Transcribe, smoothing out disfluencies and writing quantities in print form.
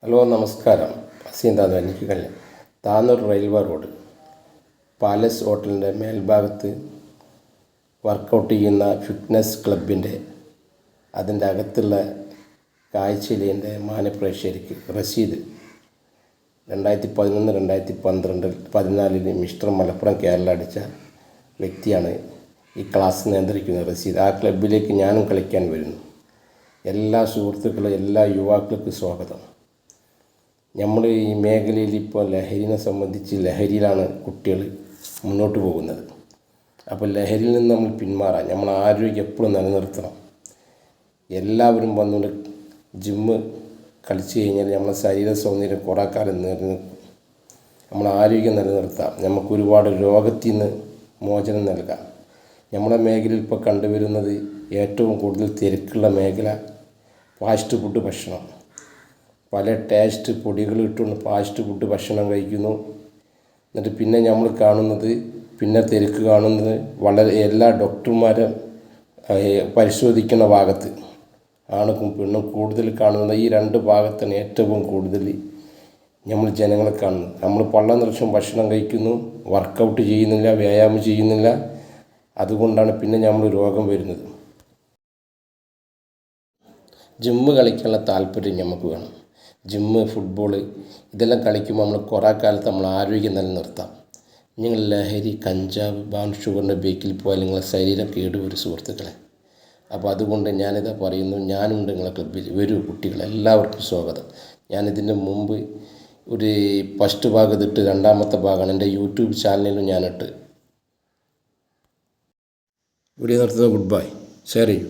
Hello നമസ്കാരം. അസീന്താന്ന് എനിക്ക് കഴിഞ്ഞ താന്നൂർ റെയിൽവേ റോഡ് പാലസ് ഹോട്ടലിൻ്റെ മേൽഭാഗത്ത് വർക്കൗട്ട് ചെയ്യുന്ന ഫിറ്റ്നസ് ക്ലബിൻ്റെ അതിൻ്റെ അകത്തുള്ള കാഴ്ചയിൽ എൻ്റെ മാന്യപ്രേക്ഷകർക്ക് റഷീദ് 2011, 2012, 2014 മിസ്റ്റർ മലപ്പുറം കേരള അടിച്ച വ്യക്തിയാണ് ഈ ക്ലാസ് നിയന്ത്രിക്കുന്നത് റഷീദ്. ആ ക്ലബിലേക്ക് ഞാനും കളിക്കാൻ വരുന്നു. എല്ലാ സുഹൃത്തുക്കളും എല്ലാ യുവാക്കൾക്കും സ്വാഗതം. നമ്മൾ ഈ മേഖലയിൽ ഇപ്പോൾ ലഹരിനെ സംബന്ധിച്ച് ലഹരിയിലാണ് കുട്ടികൾ മുന്നോട്ട് പോകുന്നത്. അപ്പോൾ ലഹരിയിൽ നിന്ന് നമ്മൾ പിന്മാറാൻ നമ്മൾ ആരോഗ്യം എപ്പോഴും നിലനിർത്തണം. എല്ലാവരും വന്നുകൊണ്ട് ജിമ്മ് കളിച്ച് കഴിഞ്ഞാൽ നമ്മളെ ശരീര സൗന്ദര്യം കുറേ കാലം നിലനിൽക്കും. നമ്മൾ ആരോഗ്യം നിലനിർത്താം. നമുക്ക് ഒരുപാട് രോഗത്തിൽ നിന്ന് മോചനം നൽകാം. നമ്മുടെ മേഖലയിൽ ഇപ്പോൾ കണ്ടുവരുന്നത് ഏറ്റവും കൂടുതൽ തിരക്കുള്ള മേഖല ഫാസ്റ്റ് ഫുഡ് ഭക്ഷണം. പല ടേസ്റ്റ് പൊടികൾ ഇട്ടുകൊണ്ട് ഫാസ്റ്റ് ഫുഡ് ഭക്ഷണം കഴിക്കുന്നു. എന്നിട്ട് പിന്നെ നമ്മൾ കാണുന്നത് തിരക്ക് കാണുന്നത് വളരെ എല്ലാ ഡോക്ടർമാരും പരിശോധിക്കുന്ന ഭാഗത്ത് ആണും പെണ്ണും കൂടുതൽ കാണുന്നത് ഈ രണ്ട് ഭാഗത്താണ് ഏറ്റവും കൂടുതൽ നമ്മൾ ജനങ്ങളെ കാണുന്നത്. നമ്മൾ പള്ള നിറച്ചും ഭക്ഷണം കഴിക്കുന്നു, വർക്കൗട്ട് ചെയ്യുന്നില്ല, വ്യായാമം ചെയ്യുന്നില്ല. അതുകൊണ്ടാണ് പിന്നെ നമ്മൾ രോഗം വരുന്നത്. ജിമ്മ് കളിക്കാനുള്ള താല്പര്യം നമുക്ക് വേണം. ജിമ്മ്, ഫുട്ബോള് ഇതെല്ലാം കളിക്കുമ്പോൾ നമ്മൾ കുറേ കാലത്ത് നമ്മൾ ആരോഗ്യം നിലനിർത്താം. നിങ്ങൾ ലഹരി, കഞ്ചാവ്, ബ്രൗൺ ഷുഗറിൻ്റെ ബേക്കിൽ പോയാൽ നിങ്ങളെ ശരീരം കേടുവരും സുഹൃത്തുക്കളെ. അപ്പോൾ അതുകൊണ്ട് ഞാനിതാ പറയുന്നു, ഞാനുണ്ട് നിങ്ങളെ ക്ലബ്ബിൽ. വരൂ കുട്ടികൾ, എല്ലാവർക്കും സ്വാഗതം. ഞാനിതിൻ്റെ മുമ്പ് ഒരു ഫസ്റ്റ് ഭാഗം ഇട്ട് രണ്ടാമത്തെ ഭാഗമാണ് എൻ്റെ യൂട്യൂബ് ചാനലിലും ഞാനിട്ട്. വീഡിയോ നിർത്തുന്നത്. Good bye. ഷെയർ ചെയ്യൂ.